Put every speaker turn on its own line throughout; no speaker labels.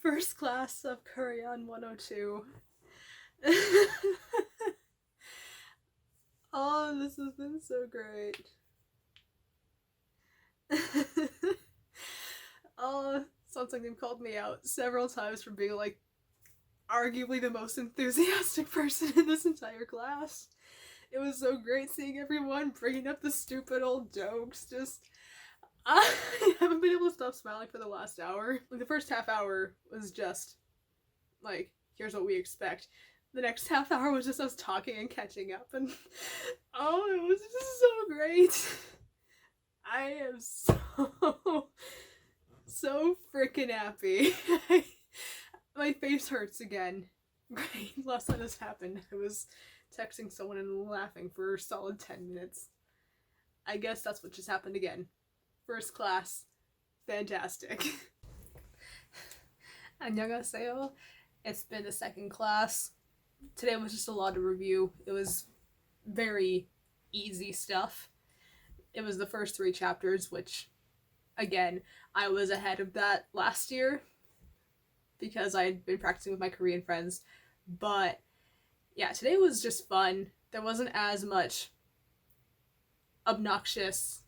First class of Curryahn102. Oh, this has been so great. Oh, something they've called me out several times for being like arguably the most enthusiastic person in this entire class. It was so great seeing everyone bringing up the stupid old jokes. I haven't been able to stop smiling for the last hour. Like, the first half hour was just like, here's what we expect. The next half hour was just us talking and catching up, and oh, it was just so great. I am so freaking happy. My face hurts again. Great. Last time this happened, I was texting someone and laughing for a solid 10 minutes. I guess that's what just happened again. First class. Fantastic. 안녕하세요. It's been the second class. Today was just a lot to review. It was very easy stuff. It was the first 3 chapters, which, again, I was ahead of that last year because I had been practicing with my Korean friends. But yeah, today was just fun. There wasn't as much obnoxious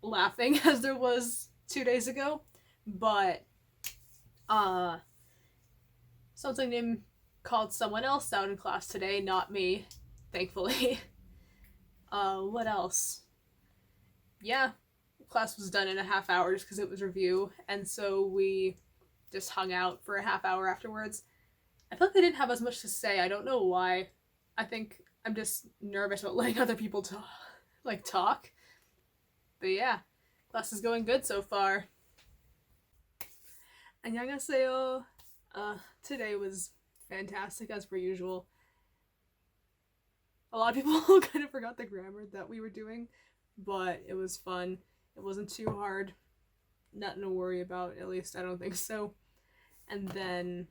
laughing as there was 2 days ago, but something named called someone else out in class today, not me, thankfully. What else? Yeah, class was done in a half hour just because it was review, and so we just hung out for a half hour afterwards. I feel like I didn't have as much to say. I don't know why. I think I'm just nervous about letting other people talk. But yeah, class is going good so far. 안녕하세요. Today was fantastic as per usual. A lot of people kind of forgot the grammar that we were doing, but it was fun. It wasn't too hard. Nothing to worry about, at least I don't think so. And then,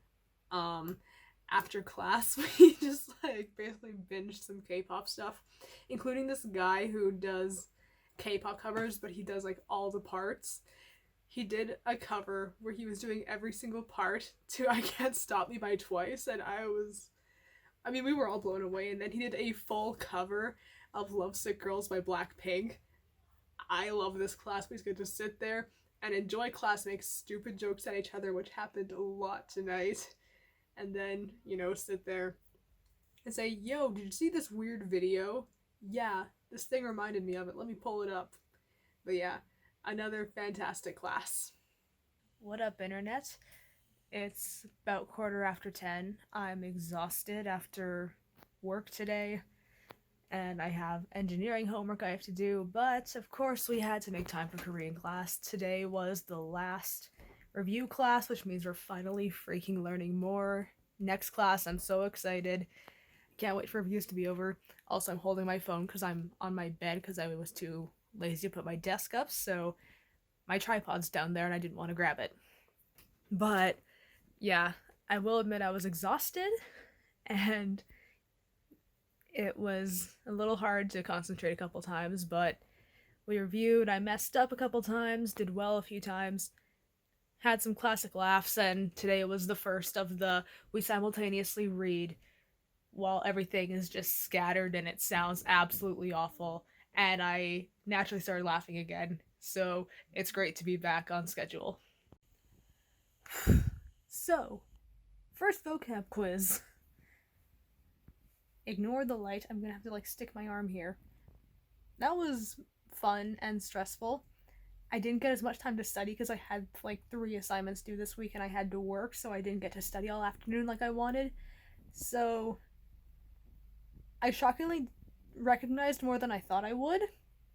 after class, we just basically binged some K-pop stuff, including this guy who does K-pop covers, but he does all the parts. He did a cover where he was doing every single part to I Can't Stop Me by Twice, and we were all blown away. And then he did a full cover of Lovesick Girls by Blackpink. I love this class. We get to sit there and enjoy class, make stupid jokes at each other, which happened a lot tonight. And then, sit there and say, yo, did you see this weird video? Yeah, this thing reminded me of it. Let me pull it up. But yeah, another fantastic class. What up, internet? It's about 10:15. I'm exhausted after work today, and I have engineering homework I have to do, but of course we had to make time for Korean class. Today was the last review class, which means we're finally freaking learning more. Next class, I'm so excited. Can't wait for reviews to be over. Also, I'm holding my phone because I'm on my bed because I was too lazy to put my desk up, so my tripod's down there and I didn't want to grab it. But yeah, I will admit I was exhausted and it was a little hard to concentrate a couple times, but we reviewed, I messed up a couple times, did well a few times, had some classic laughs, and today was the first of we simultaneously read while everything is just scattered and it sounds absolutely awful, and I naturally started laughing again, so it's great to be back on schedule. So, first vocab quiz. Ignore the light. I'm gonna have to stick my arm here. That was fun and stressful. I didn't get as much time to study because I had 3 assignments due this week and I had to work, so I didn't get to study all afternoon like I wanted. So I shockingly recognized more than I thought I would.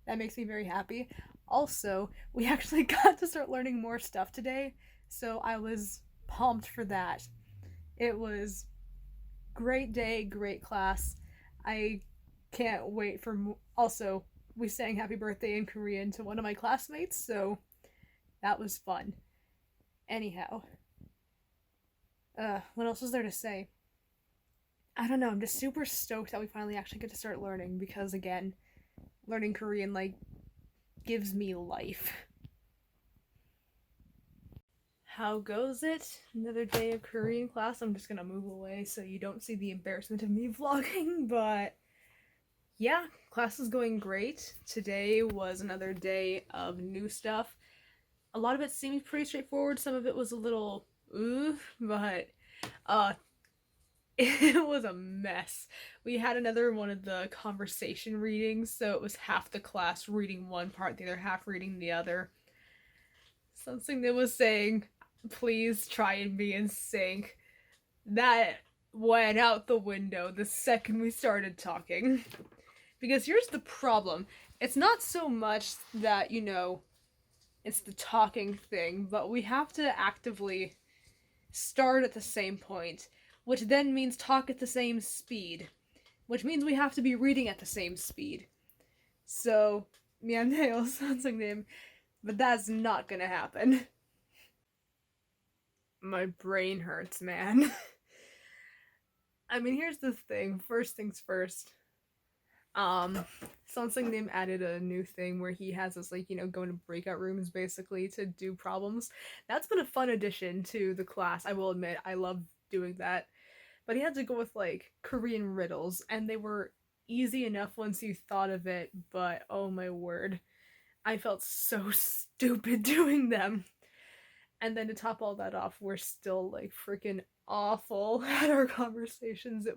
That makes me very happy. Also, we actually got to start learning more stuff today, so I was pumped for that. It was great day, great class. I can't wait for also, we sang happy birthday in Korean to one of my classmates, so that was fun. Anyhow, what else is there to say? I don't know, I'm just super stoked that we finally actually get to start learning, because again, learning Korean gives me life. How goes it? Another day of Korean class. I'm just gonna move away so you don't see the embarrassment of me vlogging, but yeah, class is going great. Today was another day of new stuff. A lot of it seemed pretty straightforward. Some of it was a little but uh it was a mess. We had another one of the conversation readings, so it was half the class reading one part, the other half reading the other. Something that was saying, please try and be in sync. That went out the window the second we started talking. Because here's the problem. It's not so much that, it's the talking thing, but we have to actively start at the same point, which then means talk at the same speed, which means we have to be reading at the same speed. So, 미안해요, 선생님, but that's not gonna happen. My brain hurts, man. I mean, here's the thing. First things first. Something added a new thing where he has us going to breakout rooms basically to do problems. That's been a fun addition to the class. I will admit, I love doing that. But he had to go with Korean riddles, and they were easy enough once you thought of it, but oh my word. I felt so stupid doing them. And then to top all that off, we're still freaking awful at our conversations.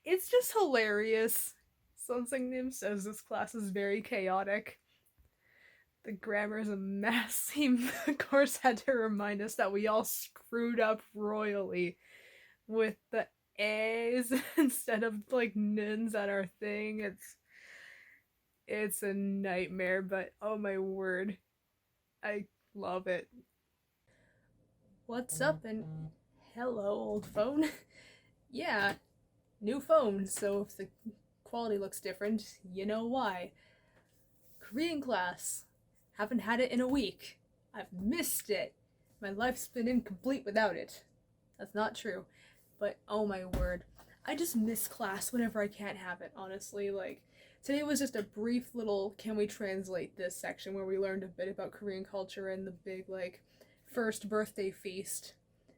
It's just hilarious. Something says this class is very chaotic. The grammar is a mess. He, of course, had to remind us that we all screwed up royally with the A's instead of nuns at our thing. It's a nightmare, but oh my word. I love it. What's up and hello, old phone. Yeah, new phone, so if the quality looks different, you know why. Korean class. Haven't had it in a week. I've missed it. My life's been incomplete without it. That's not true. But oh my word. I just miss class whenever I can't have it, honestly. Today was just a brief little can we translate this section where we learned a bit about Korean culture and the big first birthday feast.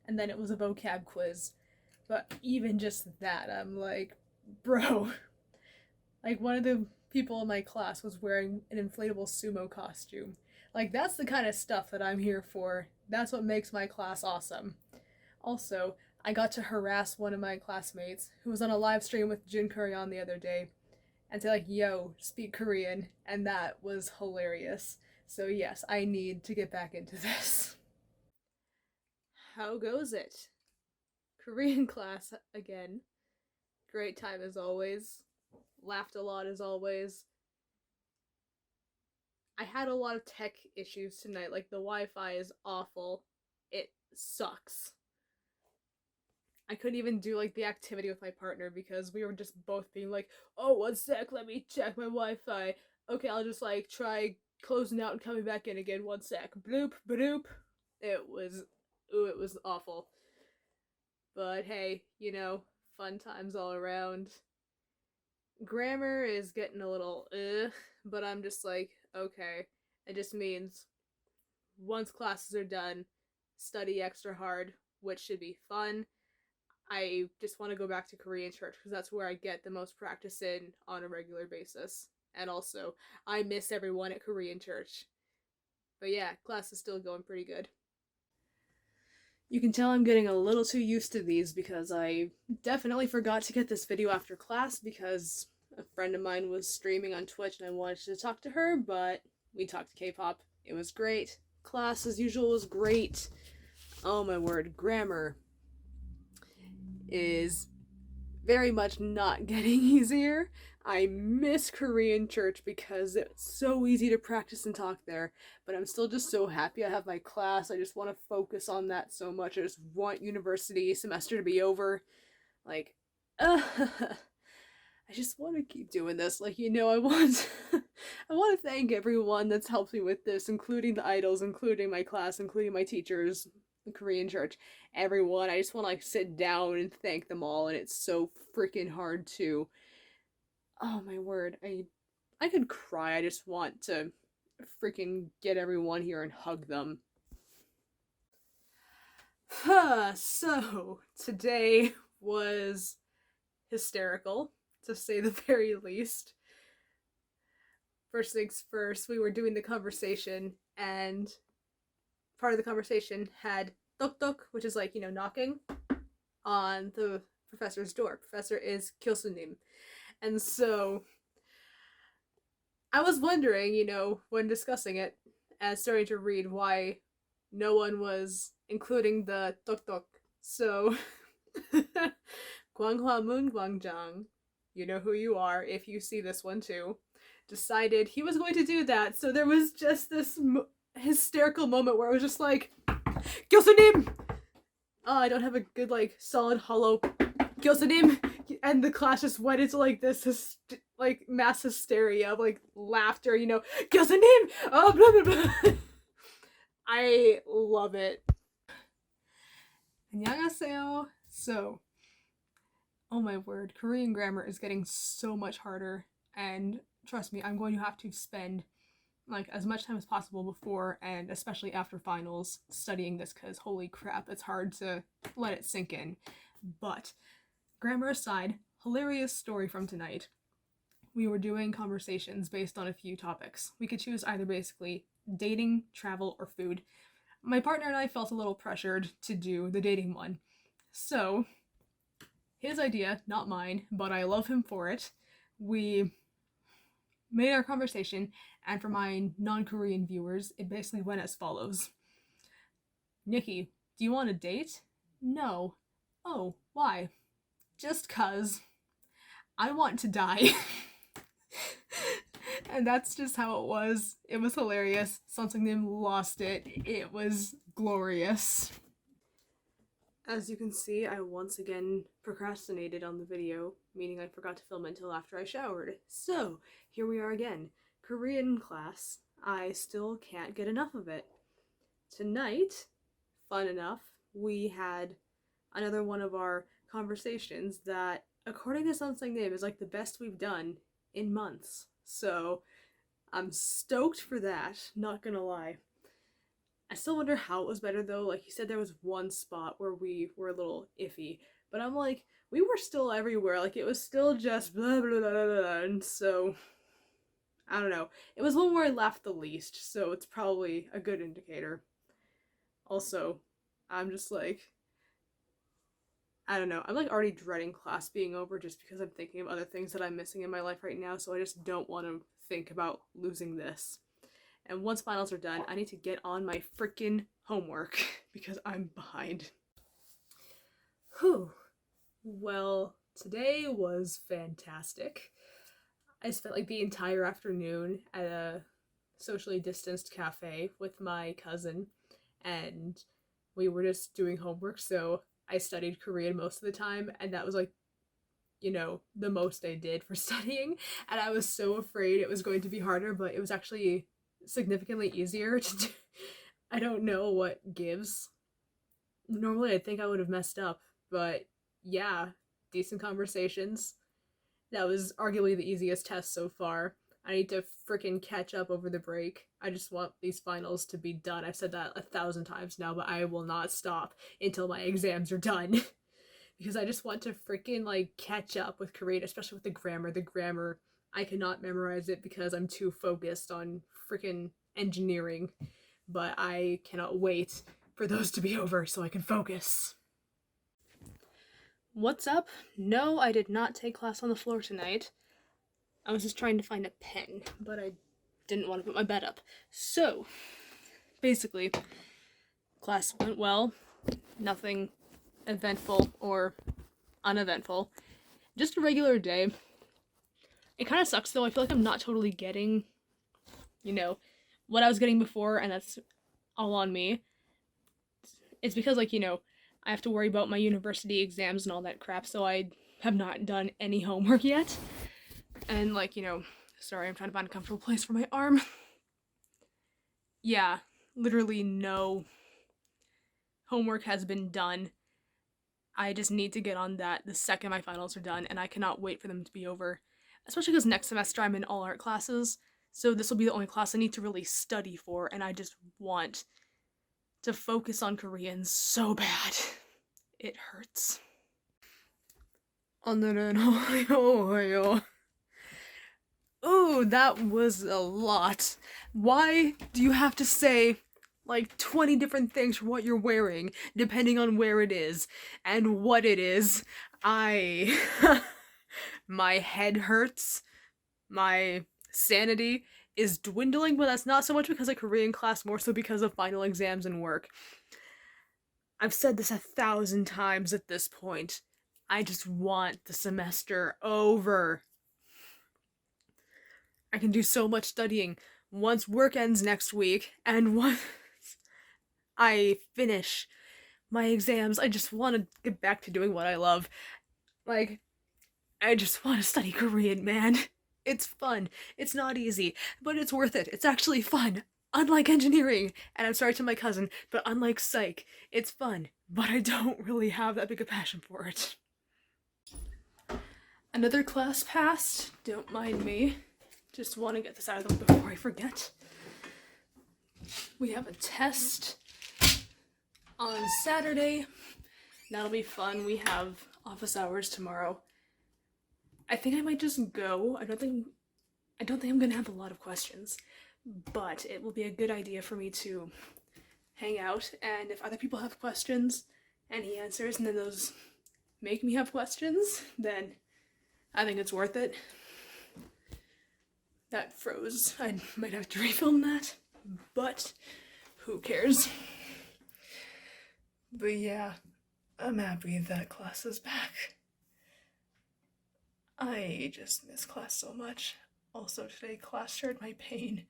And then it was a vocab quiz. But even just that, I'm bro. One of the people in my class was wearing an inflatable sumo costume. That's the kind of stuff that I'm here for. That's what makes my class awesome. Also, I got to harass one of my classmates who was on a live stream with Curryahn102 the other day and say yo, speak Korean, and that was hilarious. So yes, I need to get back into this. How goes it? Korean class again. Great time as always. Laughed a lot as always. I had a lot of tech issues tonight. The Wi-Fi is awful. It sucks. I couldn't even do the activity with my partner because we were just both being oh, 1 sec, let me check my Wi-Fi. Okay, I'll just try closing out and coming back in again. 1 sec. Bloop, bloop. It was awful. But hey, fun times all around. Grammar is getting a little but I'm just okay. It just means once classes are done, study extra hard, which should be fun. I just want to go back to Korean church because that's where I get the most practice in on a regular basis. And also, I miss everyone at Korean church. But yeah, class is still going pretty good. You can tell I'm getting a little too used to these because I definitely forgot to get this video after class because a friend of mine was streaming on Twitch and I wanted to talk to her, but we talked K-pop. It was great. Class, as usual, was great. Oh my word, grammar is very much not getting easier. I miss Korean church because it's so easy to practice and talk there, but I'm still just so happy I have my class. I just want to focus on that so much. I just want university semester to be over. I just want to keep doing this. I want I want to thank everyone that's helped me with this, including the idols, including my class, including my teachers, the Korean church, everyone. I just want to sit down and thank them all, and it's so freaking hard to. Oh my word, I could cry. I just want to freaking get everyone here and hug them. So, today was hysterical, to say the very least. First things first, we were doing the conversation, and part of the conversation had tok tok, which is like, knocking on the professor's door. Professor is Kyosunim. And so, I was wondering, when discussing it, and starting to read why no one was including the tok tok. So, Guanghua Moon Guangjang, you know who you are if you see this one too, decided he was going to do that. So there was just this hysterical moment where I was just like, Gyosunim! Oh, I don't have a good, solid, hollow Gyosunim! And the class just went into, this, mass hysteria of, laughter, Gyosunim! Oh, blah, blah, blah. I love it. 안녕하세요. So, oh my word, Korean grammar is getting so much harder, and trust me, I'm going to have to spend as much time as possible before and especially after finals studying this, because holy crap, it's hard to let it sink in. But grammar aside, hilarious story from tonight. We were doing conversations based on a few topics. We could choose either basically dating, travel, or food. My partner and I felt a little pressured to do the dating one. So, his idea, not mine, but I love him for it. We made our conversation, and for my non-Korean viewers, it basically went as follows. Nikki, do you want a date? No. Oh, why? Just 'cause I want to die. And that's just how it was. It was hilarious. Something lost it. It was glorious. As you can see, I once again procrastinated on the video, meaning I forgot to film it until after I showered. So, here we are again. Korean class. I still can't get enough of it. Tonight, fun enough, we had another one of our conversations that, according to Something Name, is the best we've done in months. So, I'm stoked for that, not gonna lie. I still wonder how it was better though. He said there was one spot where we were a little iffy, but I'm we were still everywhere. It was still just blah blah blah blah blah. And so, I don't know. It was one where I laughed the least, so it's probably a good indicator. Also, I'm just I don't know. I'm already dreading class being over just because I'm thinking of other things that I'm missing in my life right now, so I just don't want to think about losing this. And once finals are done, I need to get on my freaking homework because I'm behind. Whew. Well, today was fantastic. I spent the entire afternoon at a socially distanced cafe with my cousin, and we were just doing homework, so I studied Korean most of the time, and that was the most I did for studying, and I was so afraid it was going to be harder, but it was actually significantly easier to do. I don't know what gives. Normally I'd think I would have messed up, but yeah, decent conversations. That was arguably the easiest test so far. I need to freaking catch up over the break. I just want these finals to be done. I've said that 1,000 times now, but I will not stop until my exams are done. Because I just want to freaking catch up with Korean, especially with the grammar. The grammar, I cannot memorize it because I'm too focused on freaking engineering. But I cannot wait for those to be over so I can focus. What's up? No, I did not take class on the floor tonight. I was just trying to find a pen, but I didn't want to put my bed up. So, basically, class went well. Nothing eventful or uneventful. Just a regular day. It kind of sucks though. I feel I'm not totally getting, what I was getting before, and that's all on me. It's because, I have to worry about my university exams and all that crap, so I have not done any homework yet. And, sorry, I'm trying to find a comfortable place for my arm. Yeah, literally no homework has been done. I just need to get on that the second my finals are done, and I cannot wait for them to be over. Especially because next semester I'm in all art classes, so this will be the only class I need to really study for, and I just want to focus on Korean so bad. It hurts. Ooh, that was a lot. Why do you have to say like 20 different things for what you're wearing, depending on where it is and what it is? I. My head hurts. My sanity is dwindling, but that's not so much because of Korean class, more so because of final exams and work. I've said this 1,000 times at this point. I just want the semester over. I can do so much studying once work ends next week, and once I finish my exams, I just want to get back to doing what I love. Like, I just want to study Korean, man. It's fun. It's not easy, but it's worth it. It's actually fun. Unlike engineering, and I'm sorry to my cousin, but unlike psych, it's fun, but I don't really have that big a passion for it. Another class passed. Don't mind me. Just want to get this out of the way before I forget. We have a test on Saturday. That'll be fun. We have office hours tomorrow. I think I might just go. I don't think I'm gonna have a lot of questions, but it will be a good idea for me to hang out, and if other people have questions and he answers and then those make me have questions, then I think it's worth it. That froze. I might have to refilm that, but who cares? But yeah, I'm happy that class is back. I just miss class so much. Also today, class shared my pain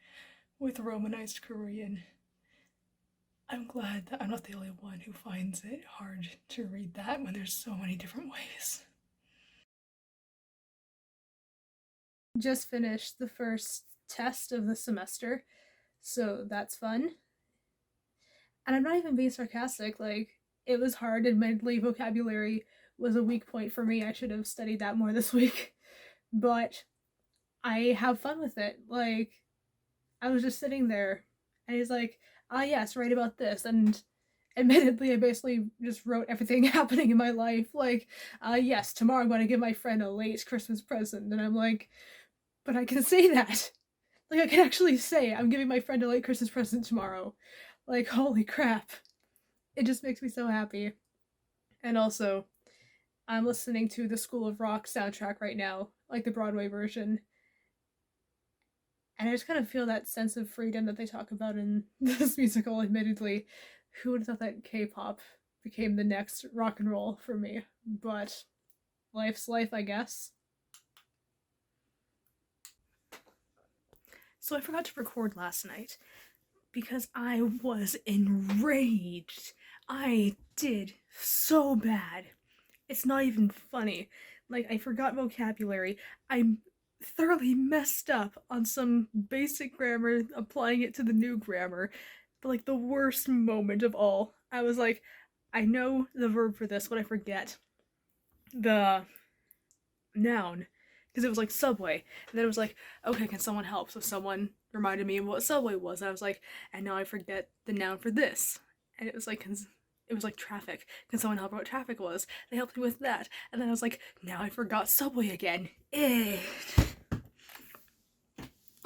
with Romanized Korean. I'm glad that I'm not the only one who finds it hard to read that when there's so many different ways. Just finished the first test of the semester, so that's fun. And I'm not even being sarcastic, like, it was hard, admittedly, vocabulary was a weak point for me. I should have studied that more this week, but I have fun with it. Like, I was just sitting there, and he's like, yes, write about this, and admittedly, I basically just wrote everything happening in my life, like, yes, tomorrow I'm going to give my friend a late Christmas present, and I'm like, but I can say that. Like, I can actually say I'm giving my friend a late Christmas present tomorrow. Like, holy crap. It just makes me so happy. And also, I'm listening to the School of Rock soundtrack right now, like the Broadway version. And I just kind of feel that sense of freedom that they talk about in this musical, admittedly. Who would have thought that K-pop became the next rock and roll for me? But life's life, I guess. So I forgot to record last night because I was enraged. I did so bad. It's not even funny. Like, I forgot vocabulary. I thoroughly messed up on some basic grammar, applying it to the new grammar. But, like, the worst moment of all, I was like, I know the verb for this, but I forget the noun. Because it was like subway. And then it was like, okay, can someone help? So someone reminded me of what subway was. And I was like, and now I forget the noun for this. And it was like traffic. Can someone help me what traffic was? They helped me with that. And then I was like, now I forgot subway again.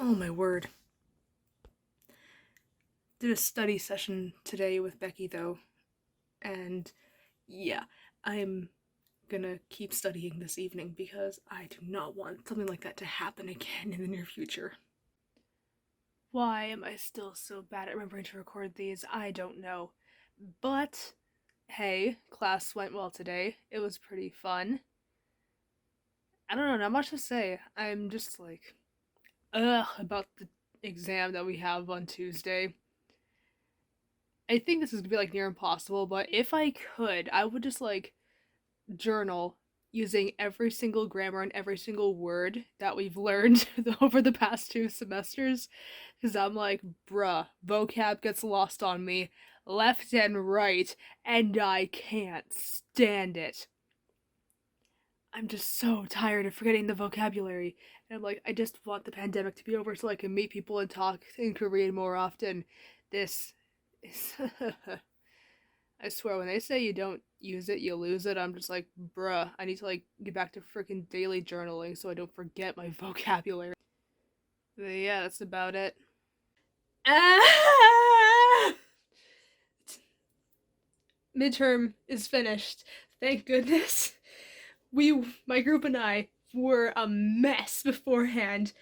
Oh my word. Did a study session today with Becky though. And yeah, I'm gonna keep studying this evening because I do not want something like that to happen again in the near future. Why am I still so bad at remembering to record these? I don't know. But hey, class went well today. It was pretty fun. I don't know, not much to say. I'm just like, about the exam that we have on Tuesday. I think this is gonna be like near impossible, but if I could, I would just like journal using every single grammar and every single word that we've learned over the past 2 semesters, because I'm like, bruh, vocab gets lost on me left and right, and I can't stand it. I'm just so tired of forgetting the vocabulary, and I'm like, I just want the pandemic to be over so I can meet people and talk in Korean more often. This I swear, when they say you don't use it, you lose it, I'm just like, bruh, I need to like get back to freaking daily journaling so I don't forget my vocabulary. But yeah, that's about it. Ah! Midterm is finished. Thank goodness. My group and I were a mess beforehand.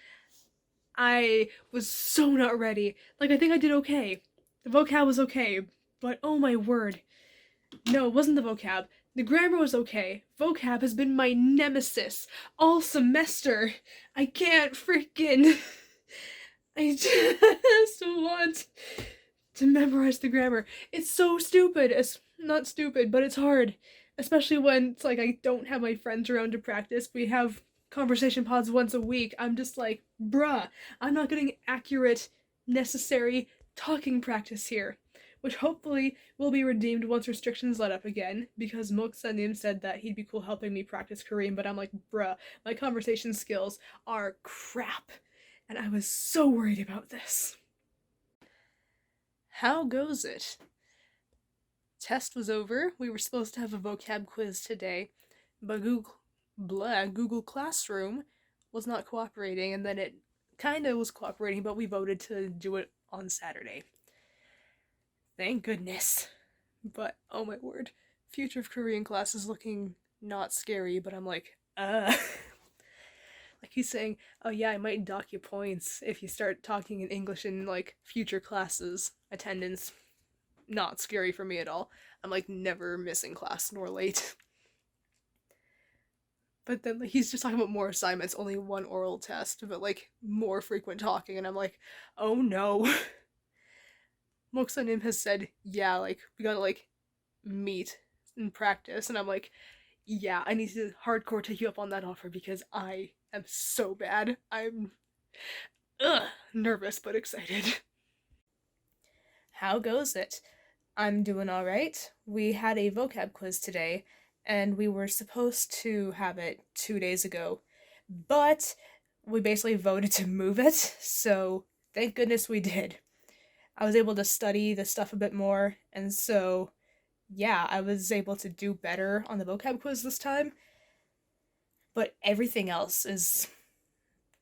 I was so not ready. Like, I think I did okay. The vocab was okay, but oh my word. No, it wasn't the vocab. The grammar was okay. Vocab has been my nemesis all semester. I can't freaking. I just want to memorize the grammar. It's so stupid. It's not stupid, but it's hard. Especially when it's like I don't have my friends around to practice. We have conversation pods once a week. I'm just like, bruh, I'm not getting accurate, necessary talking practice here. Which hopefully will be redeemed once restrictions let up again, because Moksanim said that he'd be cool helping me practice Korean, but I'm like, bruh, my conversation skills are crap. And I was so worried about this. How goes it? Test was over. We were supposed to have a vocab quiz today, but Google Classroom was not cooperating, and then it kind of was cooperating, but we voted to do it on Saturday. Thank goodness. But oh my word, future of Korean class is looking not scary, but I'm like, like he's saying, oh yeah, I might dock you points if you start talking in English in like future classes. Attendance, not scary for me at all. I'm like never missing class nor late. But then like, he's just talking about more assignments, only one oral test, but like more frequent talking, and I'm like, oh no. Moksanim has said, yeah, like we gotta like meet and practice, and I'm like, yeah, I need to hardcore take you up on that offer because I am so bad. I'm nervous but excited. How goes it? I'm doing alright. We had a vocab quiz today, and we were supposed to have it 2 days ago, but we basically voted to move it, so thank goodness we did. I was able to study the stuff a bit more, and so yeah, I was able to do better on the vocab quiz this time. But everything else is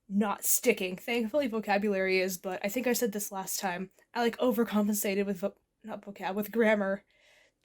not sticking. Thankfully, vocabulary is, but I think I said this last time. I like overcompensated with with grammar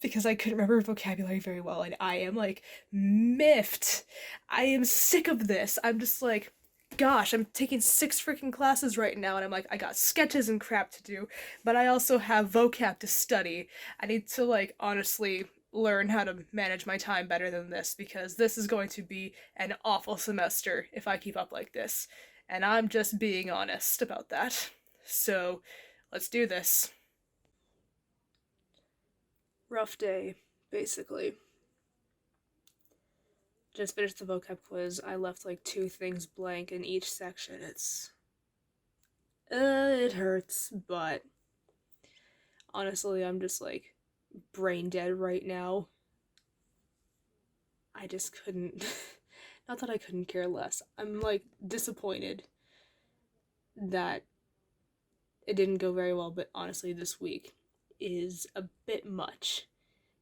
because I couldn't remember vocabulary very well, and I am like miffed. I am sick of this. I'm just like, gosh, I'm taking 6 freaking classes right now, and I'm like, I got sketches and crap to do, but I also have vocab to study. I need to like honestly learn how to manage my time better than this because this is going to be an awful semester if I keep up like this. And I'm just being honest about that. So, let's do this. Rough day, basically. Just finished the vocab quiz. I left like 2 things blank in each section. It hurts, but honestly, I'm just like brain dead right now. I just couldn't. Not that I couldn't care less. I'm like disappointed that it didn't go very well, but honestly, this week is a bit much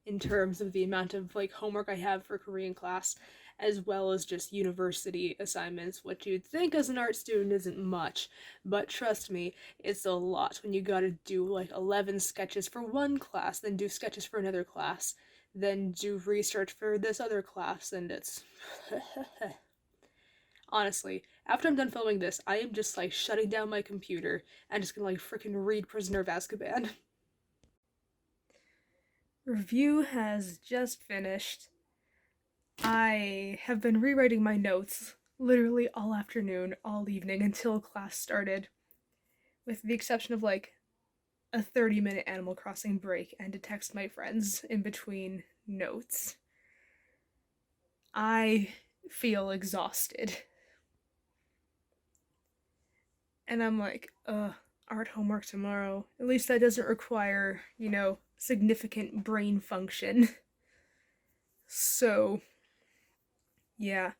in terms of the amount of like homework I have for Korean class, as well as just university assignments, which you'd think as an art student isn't much, but trust me, it's a lot when you gotta do like 11 sketches for one class, then do sketches for another class, then do research for this other class, and it's honestly, after I'm done filming this, I am just like shutting down my computer and just gonna like freaking read Prisoner of Azkaban. Review has just finished. I have been rewriting my notes literally all afternoon, all evening until class started, with the exception of like a 30-minute Animal Crossing break and to text my friends in between notes. I feel exhausted. And I'm like, art homework tomorrow. At least that doesn't require, significant brain function. So, yeah.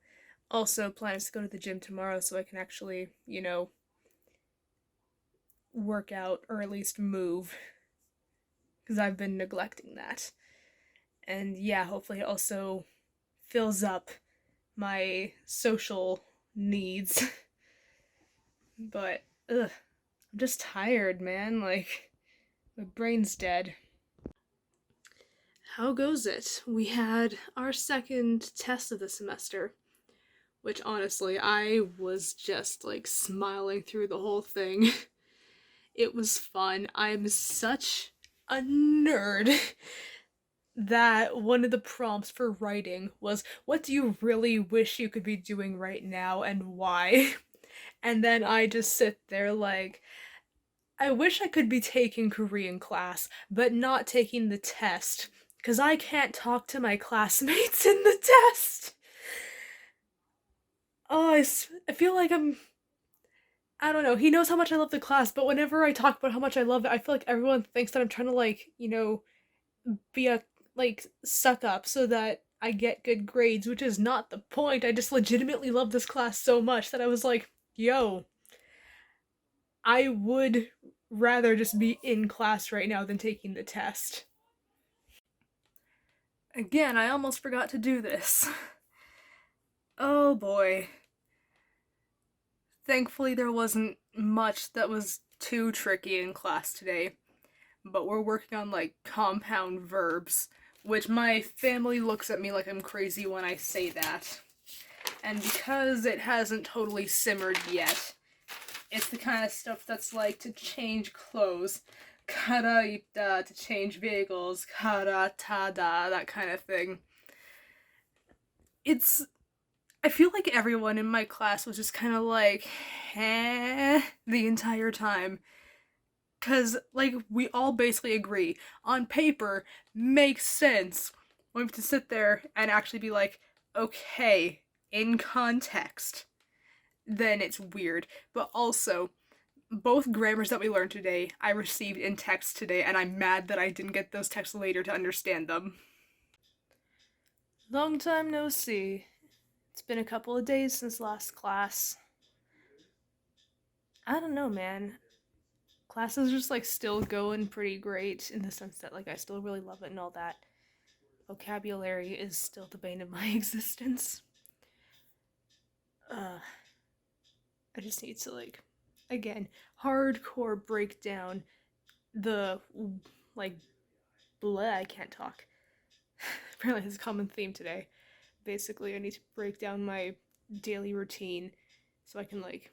Also, plans to go to the gym tomorrow so I can actually, work out or at least move. because I've been neglecting that. And yeah, hopefully it also fills up my social needs. But ugh, I'm just tired, man. Like my brain's dead. How goes it? We had our second test of the semester, which honestly, I was just like smiling through the whole thing. It was fun. I'm such a nerd that one of the prompts for writing was, what do you really wish you could be doing right now and why? And then I just sit there like, I wish I could be taking Korean class, but not taking the test, because I can't talk to my classmates in the test. Oh, I feel like I don't know. He knows how much I love the class, but whenever I talk about how much I love it, I feel like everyone thinks that I'm trying to, like, be a, like, suck up so that I get good grades, which is not the point. I just legitimately love this class so much that I was like, yo, I would rather just be in class right now than taking the test. Again, I almost forgot to do this. Oh boy. Thankfully, there wasn't much that was too tricky in class today, but we're working on like compound verbs, which my family looks at me like I'm crazy when I say that. And because it hasn't totally simmered yet, it's the kind of stuff that's like to change clothes, karaita, to change vehicles, karatada, that kind of thing. I feel like everyone in my class was just kind of like, the entire time. Because, like, we all basically agree. On paper, makes sense. We have to sit there and actually be like, okay, in context, then it's weird. But also, both grammars that we learned today, I received in text today, and I'm mad that I didn't get those texts later to understand them. Long time no see. It's been a couple of days since last class. I don't know, man. Class is just like still going pretty great in the sense that like I still really love it and all that. Vocabulary is still the bane of my existence. I just need to like, again, hardcore break down the like bleh, I can't talk. Apparently it's a common theme today. Basically, I need to break down my daily routine so I can like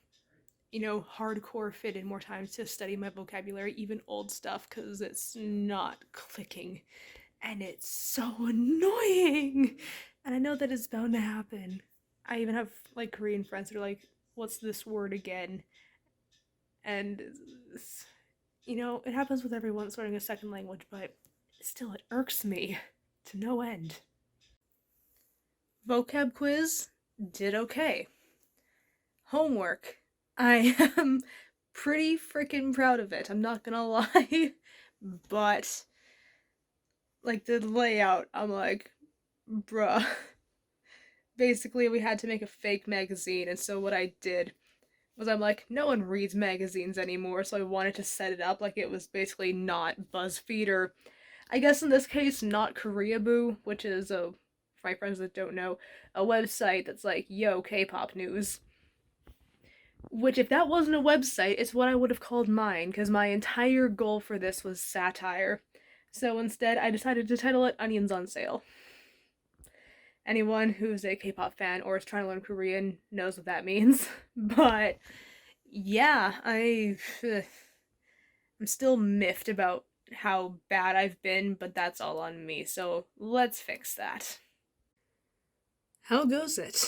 hardcore fit in more time to study my vocabulary, even old stuff, because it's not clicking. And it's so annoying. And I know that it's bound to happen. I even have like Korean friends that are like, what's this word again? And it happens with everyone learning a second language, but still it irks me to no end. Vocab quiz, did okay. Homework, I am pretty freaking proud of it, I'm not gonna lie. But, like, the layout, I'm like, bruh. Basically, we had to make a fake magazine, and so what I did was I'm like, no one reads magazines anymore, so I wanted to set it up like it was basically not BuzzFeed, or I guess in this case, not Koreaboo, which is, for my friends that don't know, a website that's like, yo, K-pop news. Which, if that wasn't a website, it's what I would have called mine, because my entire goal for this was satire. So instead, I decided to title it Onions on Sale. Anyone who's a K-pop fan or is trying to learn Korean knows what that means. But yeah, I'm still miffed about how bad I've been, but that's all on me, so let's fix that. How goes it?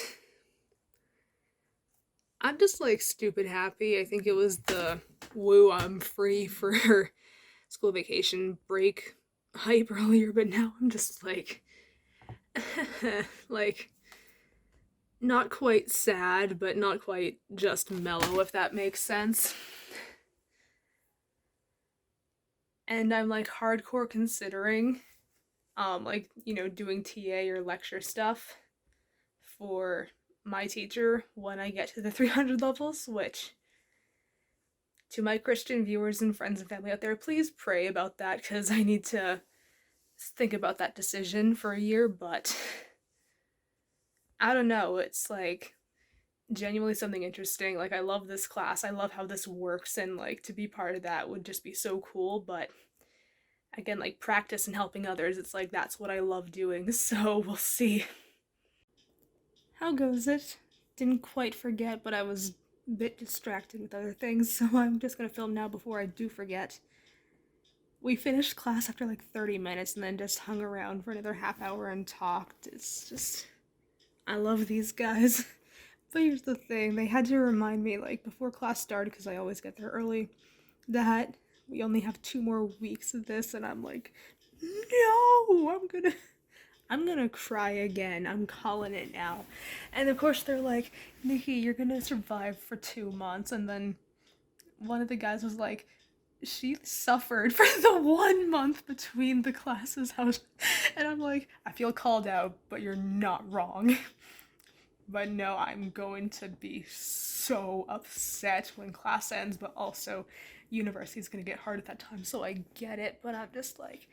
I'm just like stupid happy. I think it was the woo, I'm free for school vacation break hype earlier, but now I'm just like, like, not quite sad, but not quite just mellow, if that makes sense. And I'm like hardcore considering, doing TA or lecture stuff for my teacher when I get to the 300 levels, which To my Christian viewers and friends and family out there, please pray about that, because I need to think about that decision for a year, but I don't know, it's like genuinely something interesting. Like, I love this class, I love how this works, and like to be part of that would just be so cool, but again, like practice and helping others, it's like that's what I love doing, so we'll see. How goes it? Didn't quite forget, but I was a bit distracted with other things, so I'm just gonna film now before I do forget. We finished class after like 30 minutes and then just hung around for another half hour and talked. It's just, I love these guys. But here's the thing, they had to remind me, like, before class started, because I always get there early, that we only have 2 more weeks of this, and I'm like, no, I'm gonna cry again. I'm calling it now. And of course they're like, Nikki, you're gonna survive for 2 months. And then one of the guys was like, she suffered for the 1 month between the classes. And I'm like, I feel called out, but you're not wrong. But no, I'm going to be so upset when class ends, but also university's gonna get hard at that time, so I get it, but I'm just like,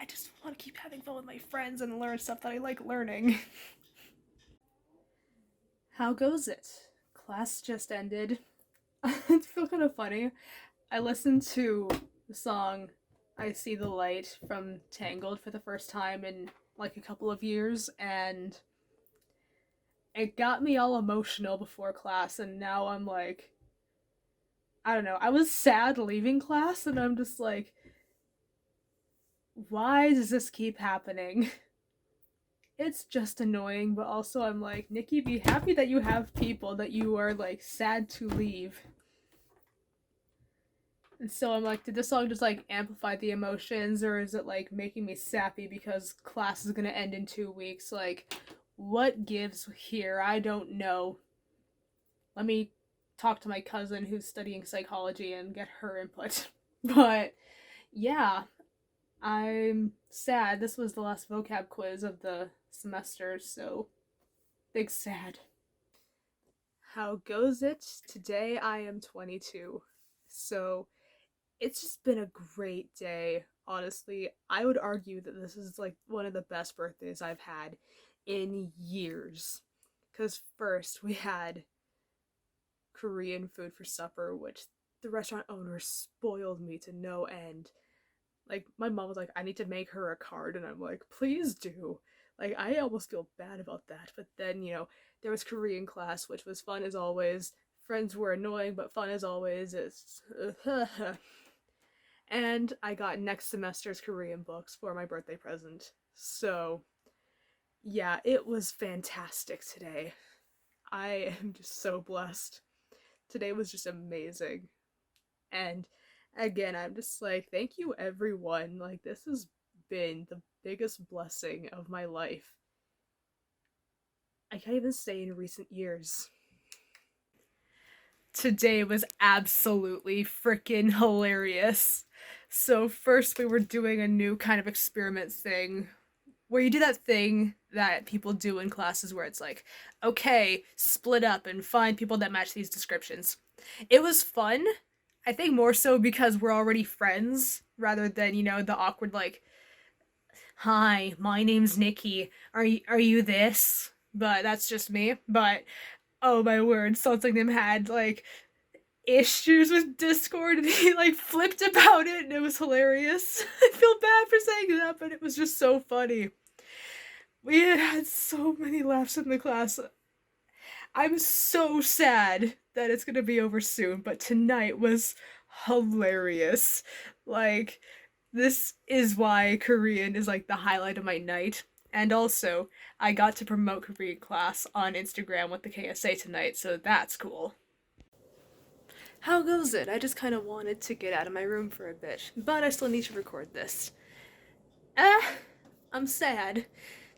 I just want to keep having fun with my friends and learn stuff that I like learning. How goes it? Class just ended. It feels kind of funny. I listened to the song I See the Light from Tangled for the first time in like a couple of years, and it got me all emotional before class, and now I'm like, I don't know, I was sad leaving class, and I'm just like, why does this keep happening? It's just annoying, but also I'm like, Nikki, be happy that you have people that you are like sad to leave. And so I'm like, did this song just like amplify the emotions, or is it like making me sappy because class is gonna end in 2 weeks? Like, what gives here? I don't know. Let me talk to my cousin who's studying psychology and get her input. But yeah, I'm sad. This was the last vocab quiz of the semester, so big sad. How goes it? Today I am 22. So it's just been a great day. Honestly, I would argue that this is like one of the best birthdays I've had in years. Because first we had Korean food for supper, which the restaurant owner spoiled me to no end. Like, my mom was like, I need to make her a card, and I'm like, please do. Like, I almost feel bad about that. But then, there was Korean class, which was fun as always. Friends were annoying, but fun as always. It's and I got next semester's Korean books for my birthday present. So, yeah, it was fantastic today. I am just so blessed. Today was just amazing. And again, I'm just like, thank you everyone. Like, this has been the biggest blessing of my life. I can't even say in recent years. Today was absolutely freaking hilarious. So first we were doing a new kind of experiment thing where you do that thing that people do in classes where it's like, okay, split up and find people that match these descriptions. It was fun. I think more so because we're already friends rather than, the awkward like, hi, my name's Nikki. Are you this? But that's just me. But oh my word, something them had like issues with Discord, and he like flipped about it, and it was hilarious. I feel bad for saying that, but it was just so funny. We had so many laughs in the class. I'm so sad that it's gonna be over soon, but tonight was hilarious. Like, this is why Korean is like the highlight of my night. And also, I got to promote Korean class on Instagram with the KSA tonight, so that's cool. How goes it? I just kind of wanted to get out of my room for a bit, but I still need to record this. I'm sad.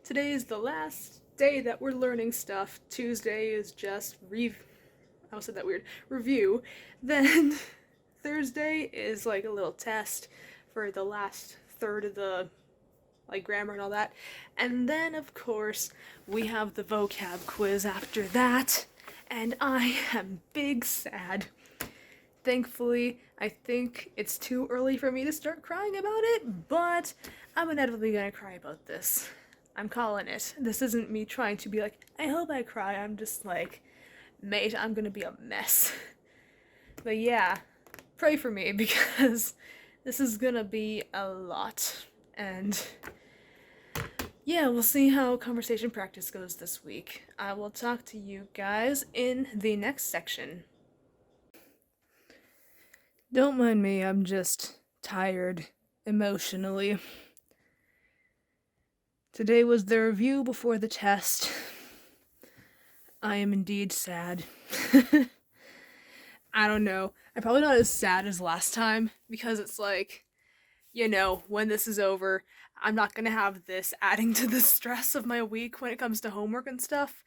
Today is the last day that we're learning stuff. Tuesday is just I said that weird. Review. Then Thursday is like a little test for the last third of the like grammar and all that. And then of course we have the vocab quiz after that. And I am big sad. Thankfully, I think it's too early for me to start crying about it, but I'm inevitably gonna cry about this. I'm calling it. This isn't me trying to be like, I hope I cry. I'm just like, mate, I'm gonna be a mess. But yeah, pray for me because this is gonna be a lot. And yeah, we'll see how conversation practice goes this week. I will talk to you guys in the next section. Don't mind me, I'm just tired emotionally. Today was the review before the test. I am indeed sad. I don't know. I'm probably not as sad as last time because it's like, when this is over, I'm not gonna have this adding to the stress of my week when it comes to homework and stuff.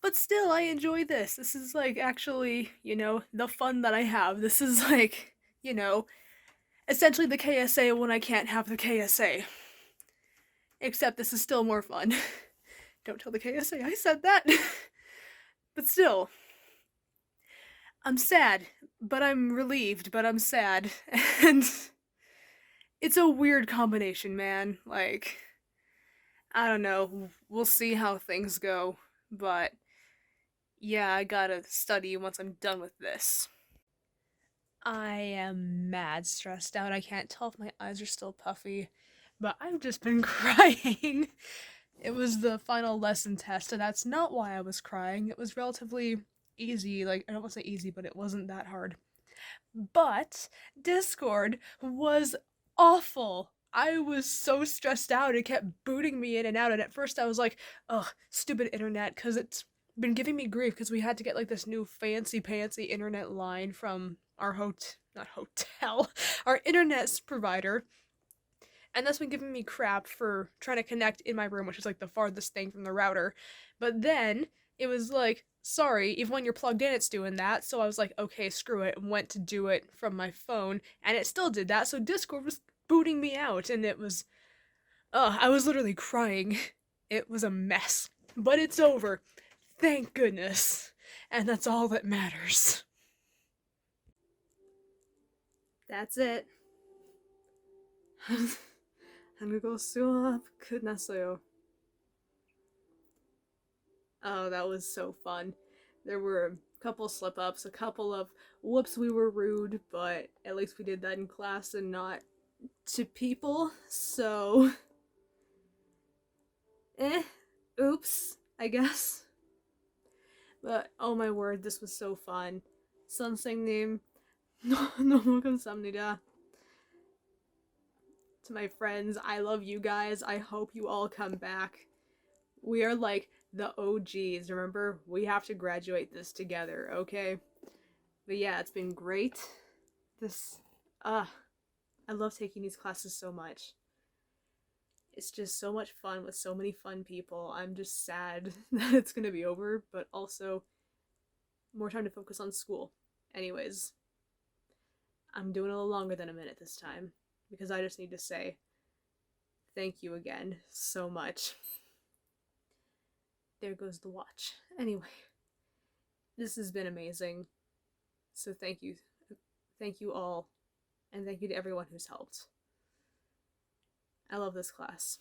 But still, I enjoy this. This is like actually, the fun that I have. This is like, essentially the KSA when I can't have the KSA. Except this is still more fun. Don't tell the KSA I said that. But still, I'm sad, but I'm relieved, but I'm sad. And it's a weird combination, man. Like, I don't know. We'll see how things go. But yeah, I gotta study once I'm done with this. I am mad stressed out. I can't tell if my eyes are still puffy, but I've just been crying. It was the final lesson test, and that's not why I was crying. It was relatively easy. Like, I don't want to say easy, but it wasn't that hard. But Discord was awful. I was so stressed out. It kept booting me in and out. And at first I was like, ugh, stupid internet, because it's been giving me grief because we had to get like this new fancy pantsy internet line from our not hotel, our internet provider. And that's been giving me crap for trying to connect in my room, which is like the farthest thing from the router. But then it was like, sorry, even when you're plugged in, it's doing that. So I was like, okay, screw it, and went to do it from my phone, and it still did that. So Discord was booting me out, and it was, I was literally crying. It was a mess. But it's over. Thank goodness. And that's all that matters. That's it. 한국어 수업 끝났어요. Oh, that was so fun. There were a couple slip ups, a couple of whoops, we were rude, but at least we did that in class and not to people, so. Oops, I guess. But oh my word, this was so fun. 선생님, 너무 감사합니다. To my friends, I love you guys. I hope you all come back. We are like the OGs, remember? We have to graduate this together, okay? But yeah, it's been great. I love taking these classes so much. It's just so much fun with so many fun people. I'm just sad that it's gonna be over, but also more time to focus on school. Anyways, I'm doing a little longer than a minute this time because I just need to say thank you again so much. There goes the watch. Anyway, this has been amazing. So thank you. Thank you all. And thank you to everyone who's helped. I love this class.